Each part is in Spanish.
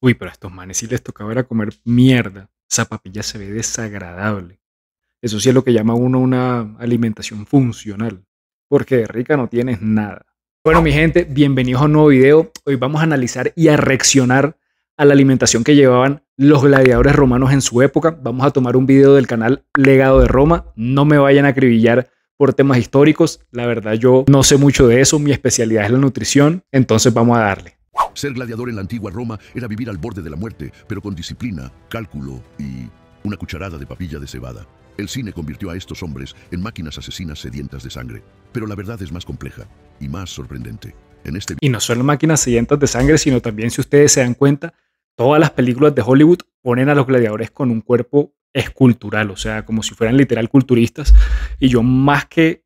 Uy, pero a estos manes sí les tocaba era comer mierda. Esa papilla se ve desagradable. Eso sí es lo que llama uno una alimentación funcional, porque de rica no tienes nada. Bueno, mi gente, bienvenidos a un nuevo video. Hoy vamos a analizar y a reaccionar a la alimentación que llevaban los gladiadores romanos en su época. Vamos a tomar un video del canal Legado de Roma. No me vayan a acribillar por temas históricos. La verdad, yo no sé mucho de eso. Mi especialidad es la nutrición. Entonces vamos a darle. Ser gladiador en la antigua Roma era vivir al borde de la muerte, pero con disciplina, cálculo y una cucharada de papilla de cebada. El cine convirtió a estos hombres en máquinas asesinas sedientas de sangre, pero la verdad es más compleja y más sorprendente. Y no solo máquinas sedientas de sangre, sino también, si ustedes se dan cuenta, todas las películas de Hollywood ponen a los gladiadores con un cuerpo escultural, o sea, como si fueran literal culturistas. Y yo, más que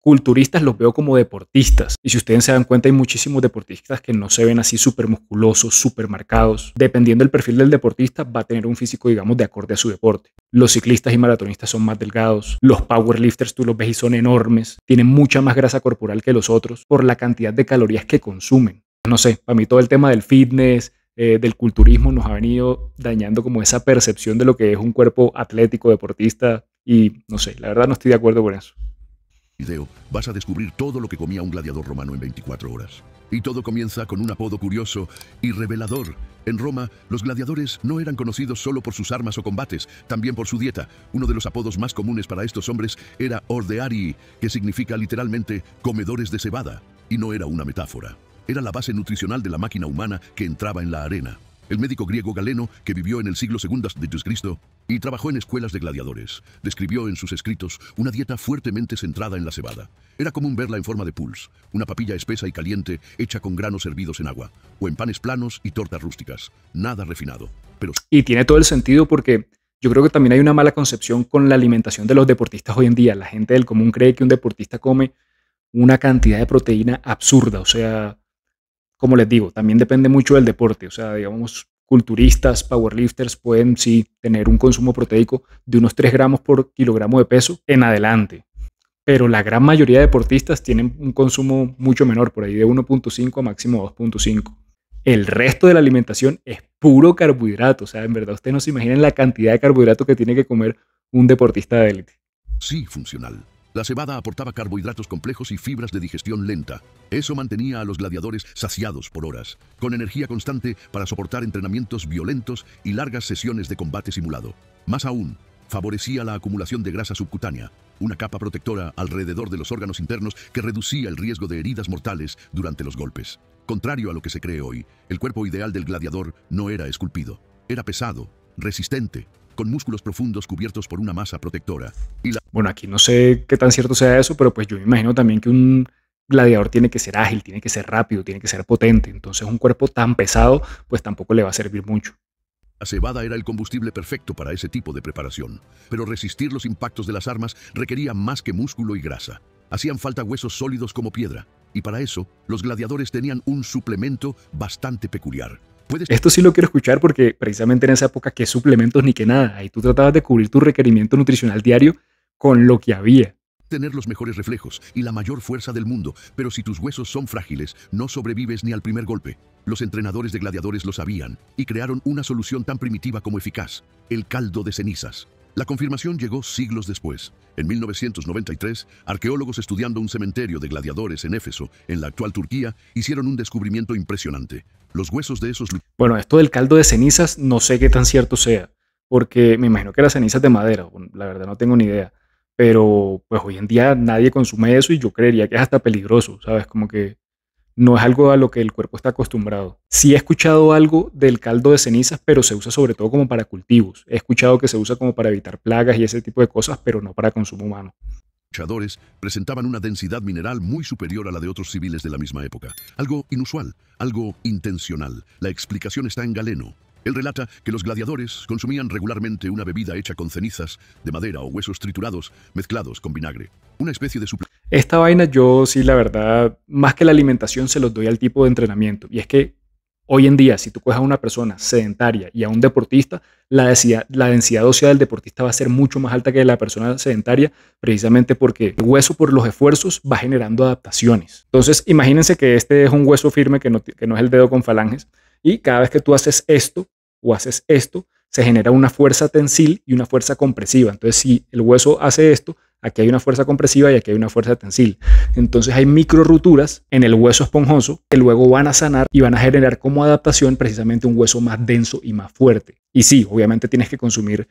culturistas, los veo como deportistas. Y si ustedes se dan cuenta, hay muchísimos deportistas que no se ven así súper musculosos, súper marcados. Dependiendo del perfil del deportista, va a tener un físico, digamos, de acorde a su deporte. Los ciclistas y maratonistas son más delgados. Los powerlifters tú los ves y son enormes. Tienen mucha más grasa corporal que los otros por la cantidad de calorías que consumen. No sé, para mí todo el tema del fitness, del culturismo nos ha venido dañando como esa percepción de lo que es un cuerpo atlético, deportista. Y no sé, la verdad no estoy de acuerdo con eso. Video vas a descubrir todo lo que comía un gladiador romano en 24 horas. Y todo comienza con un apodo curioso y revelador. En Roma, los gladiadores no eran conocidos solo por sus armas o combates, también por su dieta. Uno de los apodos más comunes para estos hombres era ordearii, que significa literalmente comedores de cebada. Y no era una metáfora. Era la base nutricional de la máquina humana que entraba en la arena. El médico griego Galeno, que vivió en el siglo II a.C. y trabajó en escuelas de gladiadores, describió en sus escritos una dieta fuertemente centrada en la cebada. Era común verla en forma de pulse, una papilla espesa y caliente hecha con granos hervidos en agua, o en panes planos y tortas rústicas. Nada refinado, pero... Y tiene todo el sentido porque yo creo que también hay una mala concepción con la alimentación de los deportistas hoy en día. La gente del común cree que un deportista come una cantidad de proteína absurda, o sea... Como les digo, también depende mucho del deporte. O sea, digamos, culturistas, powerlifters pueden sí tener un consumo proteico de unos 3 gramos por kilogramo de peso en adelante. Pero la gran mayoría de deportistas tienen un consumo mucho menor, por ahí de 1.5 a máximo 2.5. El resto de la alimentación es puro carbohidrato. O sea, en verdad, ustedes no se imaginan la cantidad de carbohidrato que tiene que comer un deportista de élite. Sí, funcional. La cebada aportaba carbohidratos complejos y fibras de digestión lenta. Eso mantenía a los gladiadores saciados por horas, con energía constante para soportar entrenamientos violentos y largas sesiones de combate simulado. Más aún, favorecía la acumulación de grasa subcutánea, una capa protectora alrededor de los órganos internos que reducía el riesgo de heridas mortales durante los golpes. Contrario a lo que se cree hoy, el cuerpo ideal del gladiador no era esculpido. Era pesado, resistente, con músculos profundos cubiertos por una masa protectora. Bueno, aquí no sé qué tan cierto sea eso, pero pues yo me imagino también que un gladiador tiene que ser ágil, tiene que ser rápido, tiene que ser potente. Entonces un cuerpo tan pesado pues tampoco le va a servir mucho. La cebada era el combustible perfecto para ese tipo de preparación, pero resistir los impactos de las armas requería más que músculo y grasa. Hacían falta huesos sólidos como piedra, y para eso los gladiadores tenían un suplemento bastante peculiar. Esto sí lo quiero escuchar porque precisamente en esa época, qué suplementos ni qué nada. Ahí tú tratabas de cubrir tu requerimiento nutricional diario con lo que había. Tener los mejores reflejos y la mayor fuerza del mundo, pero si tus huesos son frágiles, no sobrevives ni al primer golpe. Los entrenadores de gladiadores lo sabían y crearon una solución tan primitiva como eficaz: el caldo de cenizas. La confirmación llegó siglos después. En 1993, arqueólogos estudiando un cementerio de gladiadores en Éfeso, en la actual Turquía, hicieron un descubrimiento impresionante. Los huesos de esos... Bueno, esto del caldo de cenizas no sé qué tan cierto sea, porque me imagino que eran cenizas de madera. Bueno, la verdad no tengo ni idea. Pero pues hoy en día nadie consume eso y yo creería que es hasta peligroso, ¿sabes? Como que no es algo a lo que el cuerpo está acostumbrado. Sí he escuchado algo del caldo de cenizas, pero se usa sobre todo como para cultivos. He escuchado que se usa como para evitar plagas y ese tipo de cosas, pero no para consumo humano. Los luchadores presentaban una densidad mineral muy superior a la de otros civiles de la misma época. Algo inusual, algo intencional. La explicación está en Galeno. Él relata que los gladiadores consumían regularmente una bebida hecha con cenizas de madera o huesos triturados mezclados con vinagre. Una especie de suplemento. Esta vaina yo sí, la verdad, más que la alimentación se los doy al tipo de entrenamiento. Y es que hoy en día, si tú coges a una persona sedentaria y a un deportista, la densidad ósea del deportista va a ser mucho más alta que de la persona sedentaria, precisamente porque el hueso, por los esfuerzos, va generando adaptaciones. Entonces, imagínense que este es un hueso firme que no es el dedo con falanges. Y cada vez que tú haces esto o haces esto, se genera una fuerza tensil y una fuerza compresiva. Entonces, si el hueso hace esto, aquí hay una fuerza compresiva y aquí hay una fuerza tensil. Entonces hay micro rupturas en el hueso esponjoso que luego van a sanar y van a generar como adaptación precisamente un hueso más denso y más fuerte. Y sí, obviamente tienes que consumir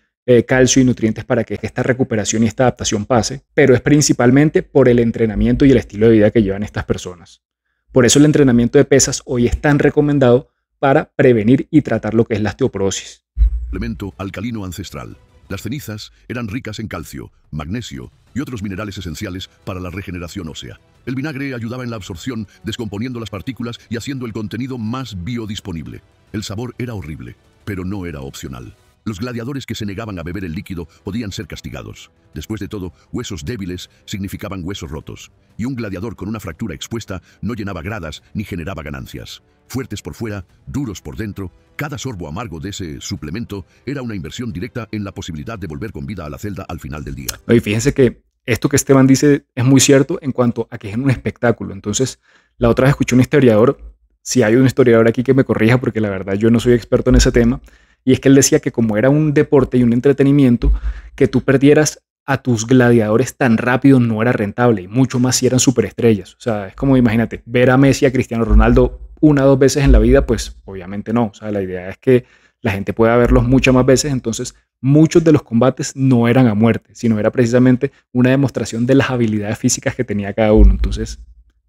calcio y nutrientes para que esta recuperación y esta adaptación pase, pero es principalmente por el entrenamiento y el estilo de vida que llevan estas personas. Por eso el entrenamiento de pesas hoy es tan recomendado para prevenir y tratar lo que es la osteoporosis. Elemento alcalino ancestral. Las cenizas eran ricas en calcio, magnesio y otros minerales esenciales para la regeneración ósea. El vinagre ayudaba en la absorción, descomponiendo las partículas y haciendo el contenido más biodisponible. El sabor era horrible, pero no era opcional. Los gladiadores que se negaban a beber el líquido podían ser castigados. Después de todo, huesos débiles significaban huesos rotos, y un gladiador con una fractura expuesta no llenaba gradas ni generaba ganancias. Fuertes por fuera, duros por dentro, cada sorbo amargo de ese suplemento era una inversión directa en la posibilidad de volver con vida a la celda al final del día. Y fíjense que esto que Esteban dice es muy cierto en cuanto a que es un espectáculo. Entonces, la otra vez escuché un historiador, si hay un historiador aquí que me corrija, porque la verdad yo no soy experto en ese tema, y es que él decía que como era un deporte y un entretenimiento, que tú perdieras a tus gladiadores tan rápido no era rentable, y mucho más si eran superestrellas. O sea, es como, imagínate, ver a Messi, a Cristiano Ronaldo 1 o 2 veces en la vida, pues obviamente no. O sea, la idea es que la gente pueda verlos muchas más veces. Entonces, muchos de los combates no eran a muerte, sino era precisamente una demostración de las habilidades físicas que tenía cada uno. Entonces,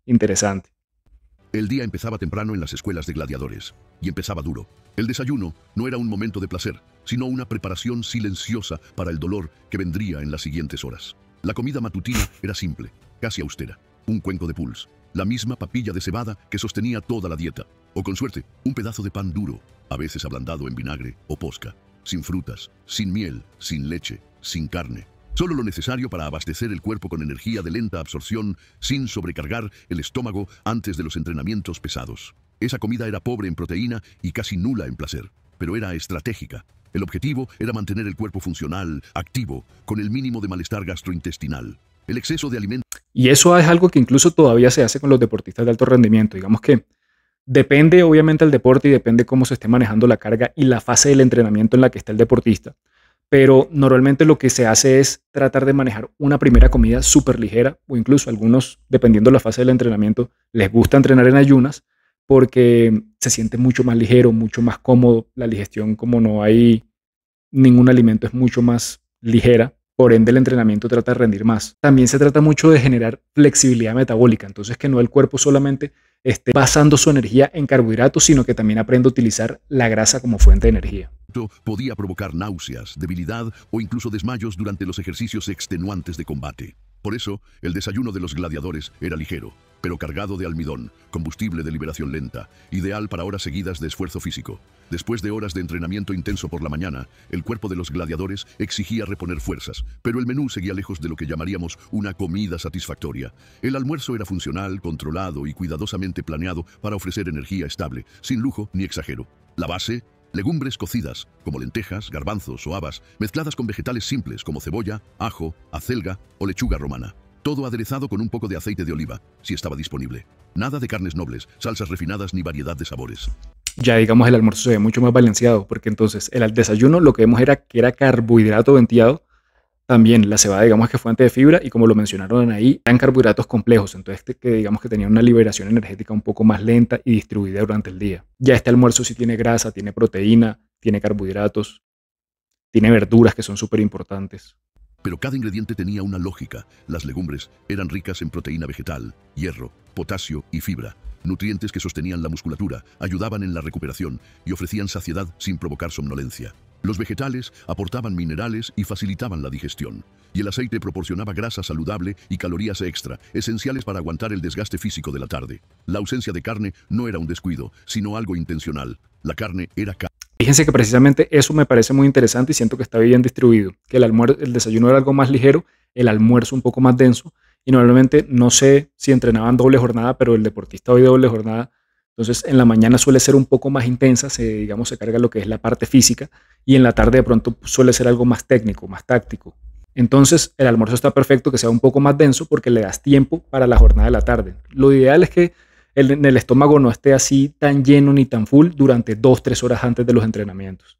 interesante. El día empezaba temprano en las escuelas de gladiadores, y empezaba duro. El desayuno no era un momento de placer, sino una preparación silenciosa para el dolor que vendría en las siguientes horas. La comida matutina era simple, casi austera. Un cuenco de pulse, la misma papilla de cebada que sostenía toda la dieta, o con suerte, un pedazo de pan duro, a veces ablandado en vinagre o posca, sin frutas, sin miel, sin leche, sin carne. Solo lo necesario para abastecer el cuerpo con energía de lenta absorción sin sobrecargar el estómago antes de los entrenamientos pesados. Esa comida era pobre en proteína y casi nula en placer, pero era estratégica. El objetivo era mantener el cuerpo funcional, activo, con el mínimo de malestar gastrointestinal. El exceso de alimentos... Y eso es algo que incluso todavía se hace con los deportistas de alto rendimiento. Digamos que depende obviamente del deporte y depende cómo se esté manejando la carga y la fase del entrenamiento en la que está el deportista. Pero normalmente lo que se hace es tratar de manejar una primera comida súper ligera, o incluso algunos, dependiendo de la fase del entrenamiento, les gusta entrenar en ayunas porque se siente mucho más ligero, mucho más cómodo. La digestión, como no hay ningún alimento, es mucho más ligera. Por ende, el entrenamiento trata de rendir más. También se trata mucho de generar flexibilidad metabólica, entonces que no el cuerpo solamente esté basando su energía en carbohidratos, sino que también aprenda a utilizar la grasa como fuente de energía. Podía provocar náuseas, debilidad o incluso desmayos durante los ejercicios extenuantes de combate. Por eso, el desayuno de los gladiadores era ligero, pero cargado de almidón, combustible de liberación lenta, ideal para horas seguidas de esfuerzo físico. Después de horas de entrenamiento intenso por la mañana, el cuerpo de los gladiadores exigía reponer fuerzas, pero el menú seguía lejos de lo que llamaríamos una comida satisfactoria. El almuerzo era funcional, controlado y cuidadosamente planeado para ofrecer energía estable, sin lujo ni exagero. La base: legumbres cocidas, como lentejas, garbanzos o habas, mezcladas con vegetales simples como cebolla, ajo, acelga o lechuga romana. Todo aderezado con un poco de aceite de oliva, si estaba disponible. Nada de carnes nobles, salsas refinadas ni variedad de sabores. Ya digamos el almuerzo se ve mucho más balanceado, porque entonces el desayuno lo que vemos era que era carbohidrato venteado. También la cebada digamos que es fuente de fibra y como lo mencionaron ahí, eran carbohidratos complejos, entonces que digamos que tenían una liberación energética un poco más lenta y distribuida durante el día. Ya este almuerzo sí tiene grasa, tiene proteína, tiene carbohidratos, tiene verduras que son súper importantes. Pero cada ingrediente tenía una lógica. Las legumbres eran ricas en proteína vegetal, hierro, potasio y fibra. Nutrientes que sostenían la musculatura, ayudaban en la recuperación y ofrecían saciedad sin provocar somnolencia. Los vegetales aportaban minerales y facilitaban la digestión. Y el aceite proporcionaba grasa saludable y calorías extra, esenciales para aguantar el desgaste físico de la tarde. La ausencia de carne no era un descuido, sino algo intencional. La carne era carne. Fíjense que precisamente eso me parece muy interesante y siento que está bien distribuido. Que el desayuno era algo más ligero, el almuerzo un poco más denso. Y normalmente, no sé si entrenaban doble jornada, pero el deportista hoy de doble jornada, entonces en la mañana suele ser un poco más intensa, se carga lo que es la parte física, y en la tarde de pronto suele ser algo más técnico, más táctico. Entonces el almuerzo está perfecto que sea un poco más denso porque le das tiempo para la jornada de la tarde. Lo ideal es que en el estómago no esté así tan lleno ni tan full durante 2, 3 horas antes de los entrenamientos.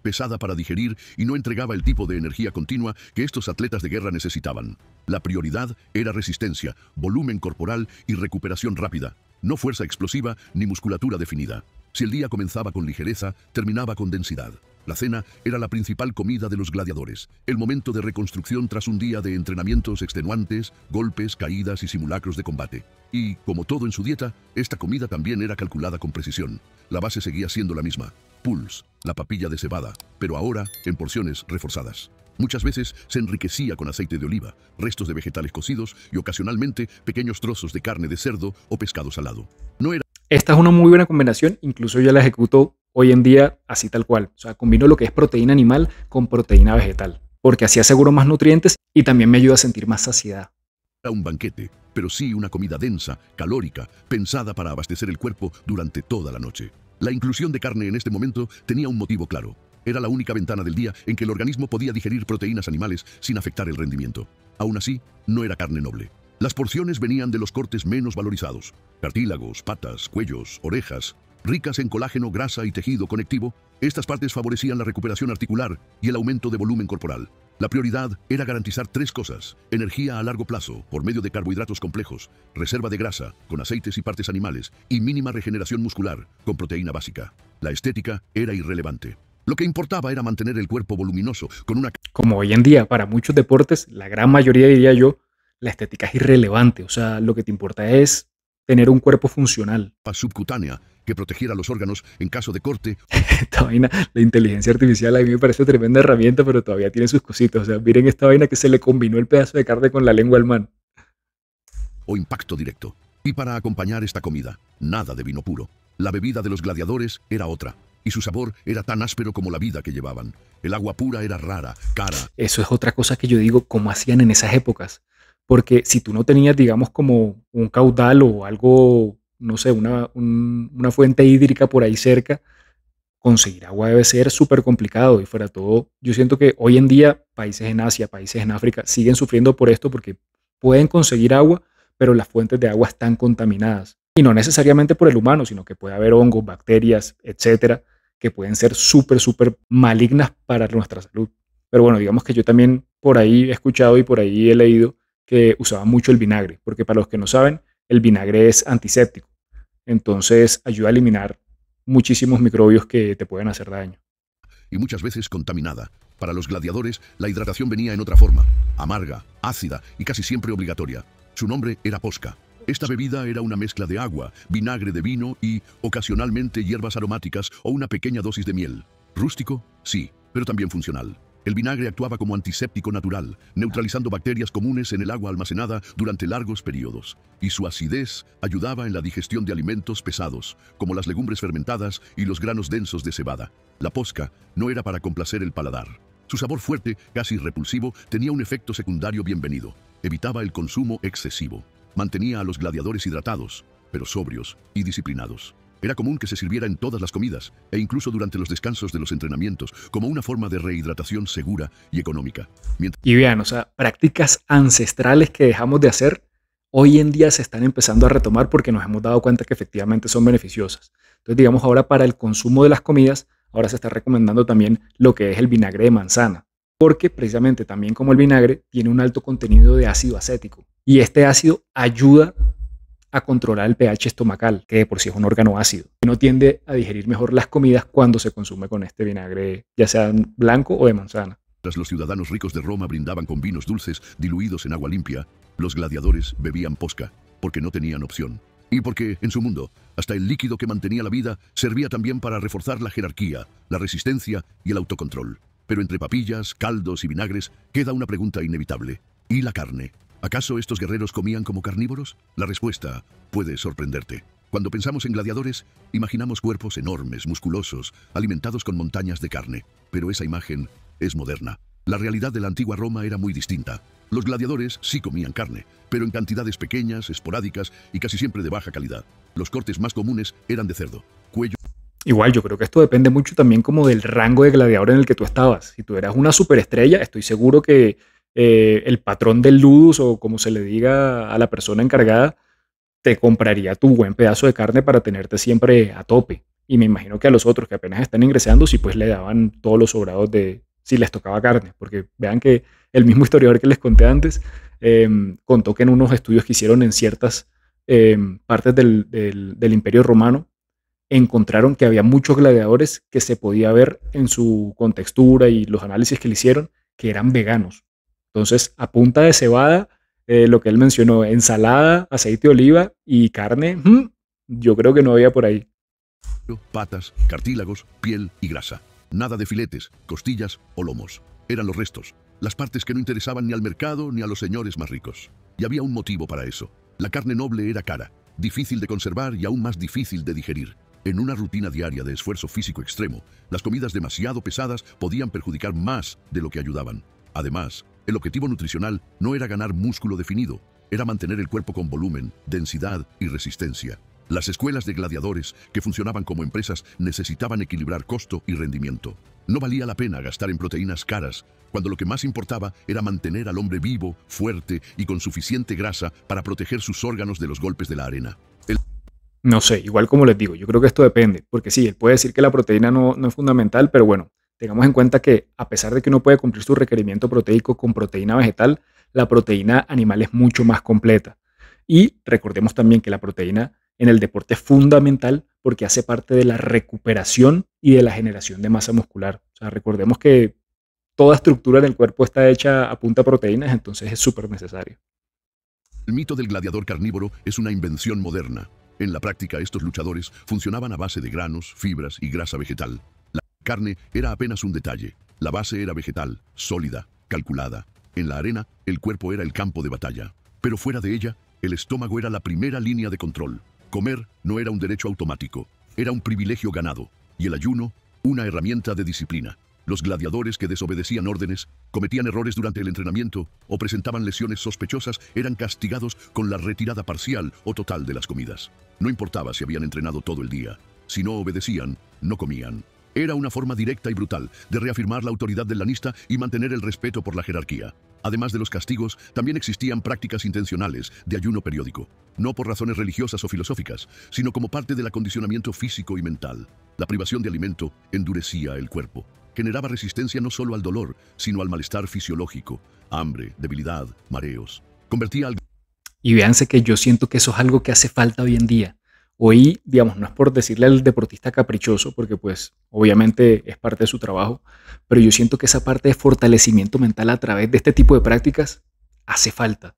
Pesada para digerir y no entregaba el tipo de energía continua que estos atletas de guerra necesitaban. La prioridad era resistencia, volumen corporal y recuperación rápida, no fuerza explosiva ni musculatura definida. Si el día comenzaba con ligereza, terminaba con densidad. La cena era la principal comida de los gladiadores, el momento de reconstrucción tras un día de entrenamientos extenuantes, golpes, caídas y simulacros de combate. Y, como todo en su dieta, esta comida también era calculada con precisión. La base seguía siendo la misma: pulse, la papilla de cebada, pero ahora en porciones reforzadas. Muchas veces se enriquecía con aceite de oliva, restos de vegetales cocidos y ocasionalmente pequeños trozos de carne de cerdo o pescado salado. No era Esta es una muy buena combinación, incluso yo la ejecuto hoy en día así tal cual. O sea, combino lo que es proteína animal con proteína vegetal, porque así aseguro más nutrientes y también me ayuda a sentir más saciedad. un banquete, pero sí una comida densa, calórica, pensada para abastecer el cuerpo durante toda la noche. La inclusión de carne en este momento tenía un motivo claro. Era la única ventana del día en que el organismo podía digerir proteínas animales sin afectar el rendimiento. Aún así, no era carne noble. Las porciones venían de los cortes menos valorizados: cartílagos, patas, cuellos, orejas. Ricas en colágeno, grasa y tejido conectivo, estas partes favorecían la recuperación articular y el aumento de volumen corporal. La prioridad era garantizar tres cosas: energía a largo plazo, por medio de carbohidratos complejos; reserva de grasa, con aceites y partes animales; y mínima regeneración muscular, con proteína básica. La estética era irrelevante. Lo que importaba era mantener el cuerpo voluminoso, con una Como hoy en día, para muchos deportes, la gran mayoría diría yo, la estética es irrelevante. O sea, lo que te importa es tener un cuerpo funcional. capa subcutánea que protegiera los órganos en caso de corte Esta vaina, la inteligencia artificial a mí me parece tremenda herramienta, pero todavía tiene sus cositas. O sea, miren esta vaina que se le combinó el pedazo de carne con la lengua al man. o impacto directo. Y para acompañar esta comida, nada de vino puro. La bebida de los gladiadores era otra, y su sabor era tan áspero como la vida que llevaban. El agua pura era rara, cara. Eso es otra cosa que yo digo, cómo hacían en esas épocas. Porque si tú no tenías, digamos, como un caudal o algo, no sé, una fuente hídrica por ahí cerca, conseguir agua debe ser súper complicado. Y fuera de todo, yo siento que hoy en día países en Asia, países en África siguen sufriendo por esto porque pueden conseguir agua, pero las fuentes de agua están contaminadas. Y no necesariamente por el humano, sino que puede haber hongos, bacterias, etcétera, que pueden ser súper, súper malignas para nuestra salud. Pero bueno, digamos que yo también por ahí he escuchado y por ahí he leído que usaban mucho el vinagre, porque para los que no saben, el vinagre es antiséptico. Entonces ayuda a eliminar muchísimos microbios que te pueden hacer daño. Y muchas veces contaminada. Para los gladiadores, la hidratación venía en otra forma: amarga, ácida y casi siempre obligatoria. Su nombre era posca. Esta bebida era una mezcla de agua, vinagre de vino y, ocasionalmente, hierbas aromáticas o una pequeña dosis de miel. Rústico, sí, pero también funcional. El vinagre actuaba como antiséptico natural, neutralizando bacterias comunes en el agua almacenada durante largos periodos, y su acidez ayudaba en la digestión de alimentos pesados, como las legumbres fermentadas y los granos densos de cebada. La posca no era para complacer el paladar. Su sabor fuerte, casi repulsivo, tenía un efecto secundario bienvenido: evitaba el consumo excesivo. Mantenía a los gladiadores hidratados, pero sobrios y disciplinados. Era común que se sirviera en todas las comidas, e incluso durante los descansos de los entrenamientos, como una forma de rehidratación segura y económica. Y vean, o sea, prácticas ancestrales que dejamos de hacer, hoy en día se están empezando a retomar porque nos hemos dado cuenta que efectivamente son beneficiosas. Entonces, digamos, ahora para el consumo de las comidas, ahora se está recomendando también lo que es el vinagre de manzana, porque precisamente también como el vinagre tiene un alto contenido de ácido acético, y este ácido ayuda a controlar el pH estomacal, que de por sí es un órgano ácido. Uno tiende a digerir mejor las comidas cuando se consume con este vinagre, ya sea blanco o de manzana. Mientras los ciudadanos ricos de Roma brindaban con vinos dulces diluidos en agua limpia, los gladiadores bebían posca, porque no tenían opción. Y porque, en su mundo, hasta el líquido que mantenía la vida servía también para reforzar la jerarquía, la resistencia y el autocontrol. Pero entre papillas, caldos y vinagres queda una pregunta inevitable: ¿y la carne? ¿Acaso estos guerreros comían como carnívoros? La respuesta puede sorprenderte. Cuando pensamos en gladiadores, imaginamos cuerpos enormes, musculosos, alimentados con montañas de carne. Pero esa imagen es moderna. La realidad de la antigua Roma era muy distinta. Los gladiadores sí comían carne, pero en cantidades pequeñas, esporádicas y casi siempre de baja calidad. Los cortes más comunes eran de cerdo, cuello. Igual, yo creo que esto depende mucho también como del rango de gladiador en el que tú estabas. Si tú eras una superestrella, estoy seguro que el patrón del ludus, o como se le diga a la persona encargada, te compraría tu buen pedazo de carne para tenerte siempre a tope. Y me imagino que a los otros que apenas están ingresando, sí pues le daban todos los sobrados de si les tocaba carne, porque vean que el mismo historiador que les conté antes contó que en unos estudios que hicieron en ciertas partes del Imperio Romano, encontraron que había muchos gladiadores que se podía ver en su contextura y los análisis que le hicieron que eran veganos. Entonces, a punta de cebada, lo que él mencionó, ensalada, aceite de oliva y carne, yo creo que no había por ahí. Patas, cartílagos, piel y grasa. Nada de filetes, costillas o lomos. Eran los restos, las partes que no interesaban ni al mercado ni a los señores más ricos. Y había un motivo para eso. La carne noble era cara, difícil de conservar y aún más difícil de digerir. En una rutina diaria de esfuerzo físico extremo, las comidas demasiado pesadas podían perjudicar más de lo que ayudaban. Además, el objetivo nutricional no era ganar músculo definido, era mantener el cuerpo con volumen, densidad y resistencia. Las escuelas de gladiadores, que funcionaban como empresas, necesitaban equilibrar costo y rendimiento. No valía la pena gastar en proteínas caras, cuando lo que más importaba era mantener al hombre vivo, fuerte y con suficiente grasa para proteger sus órganos de los golpes de la arena. No sé, igual como les digo, yo creo que esto depende, porque sí, él puede decir que la proteína no es fundamental, pero bueno, tengamos en cuenta que a pesar de que uno puede cumplir su requerimiento proteico con proteína vegetal, la proteína animal es mucho más completa. Y recordemos también que la proteína en el deporte es fundamental porque hace parte de la recuperación y de la generación de masa muscular. O sea, recordemos que toda estructura en el cuerpo está hecha a punta de proteínas, entonces es súper necesario. El mito del gladiador carnívoro es una invención moderna. En la práctica, estos luchadores funcionaban a base de granos, fibras y grasa vegetal. La carne era apenas un detalle. La base era vegetal, sólida, calculada. En la arena, el cuerpo era el campo de batalla. Pero fuera de ella, el estómago era la primera línea de control. Comer no era un derecho automático, era un privilegio ganado. Y el ayuno, una herramienta de disciplina. Los gladiadores que desobedecían órdenes, cometían errores durante el entrenamiento o presentaban lesiones sospechosas eran castigados con la retirada parcial o total de las comidas. No importaba si habían entrenado todo el día. Si no obedecían, no comían. Era una forma directa y brutal de reafirmar la autoridad del lanista y mantener el respeto por la jerarquía. Además de los castigos, también existían prácticas intencionales de ayuno periódico, no por razones religiosas o filosóficas, sino como parte del acondicionamiento físico y mental. La privación de alimento endurecía el cuerpo. Generaba resistencia no solo al dolor, sino al malestar fisiológico, hambre, debilidad, mareos. Convertía al... Y véanse que yo siento que eso es algo que hace falta hoy en día. Hoy, digamos, no es por decirle al deportista caprichoso, porque pues obviamente es parte de su trabajo, pero yo siento que esa parte de fortalecimiento mental a través de este tipo de prácticas hace falta.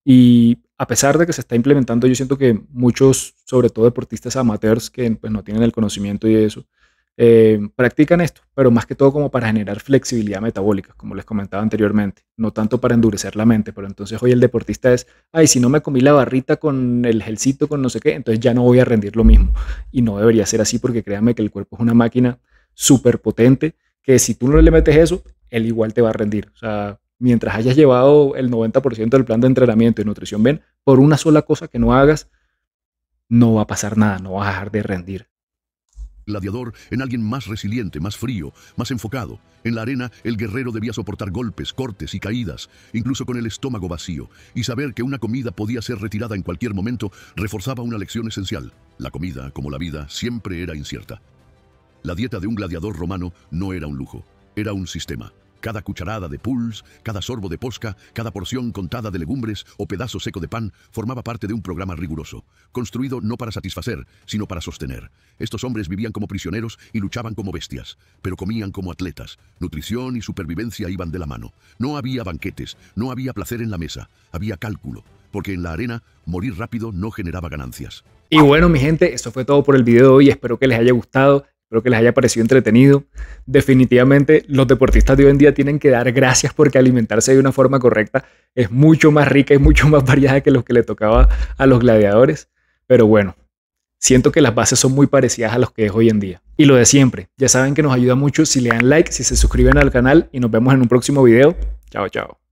Y a pesar de que se está implementando, yo siento que muchos, sobre todo deportistas amateurs que pues, no tienen el conocimiento y eso, practican esto, pero más que todo como para generar flexibilidad metabólica, como les comentaba anteriormente, no tanto para endurecer la mente, pero entonces hoy el deportista es, ay, si no me comí la barrita con el gelcito, con no sé qué, entonces ya no voy a rendir lo mismo. Y no debería ser así porque créanme que el cuerpo es una máquina súper potente, que si tú no le metes eso, él igual te va a rendir. O sea, mientras hayas llevado el 90% del plan de entrenamiento y nutrición, ven, por una sola cosa que no hagas, no va a pasar nada, no vas a dejar de rendir. Gladiador en alguien más resiliente, más frío, más enfocado. En la arena, el guerrero debía soportar golpes, cortes y caídas, incluso con el estómago vacío, y saber que una comida podía ser retirada en cualquier momento reforzaba una lección esencial. La comida, como la vida, siempre era incierta. La dieta de un gladiador romano no era un lujo, era un sistema. Cada cucharada de pulse, cada sorbo de posca, cada porción contada de legumbres o pedazo seco de pan formaba parte de un programa riguroso, construido no para satisfacer, sino para sostener. Estos hombres vivían como prisioneros y luchaban como bestias, pero comían como atletas. Nutrición y supervivencia iban de la mano. No había banquetes, no había placer en la mesa, había cálculo, porque en la arena morir rápido no generaba ganancias. Y bueno, mi gente, esto fue todo por el video de hoy. Espero que les haya gustado. Espero que les haya parecido entretenido. Definitivamente los deportistas de hoy en día tienen que dar gracias porque alimentarse de una forma correcta es mucho más rica y mucho más variada que lo que le tocaba a los gladiadores. Pero bueno, siento que las bases son muy parecidas a los que es hoy en día. Y lo de siempre, ya saben que nos ayuda mucho si le dan like, si se suscriben al canal y nos vemos en un próximo video. Chao, chao.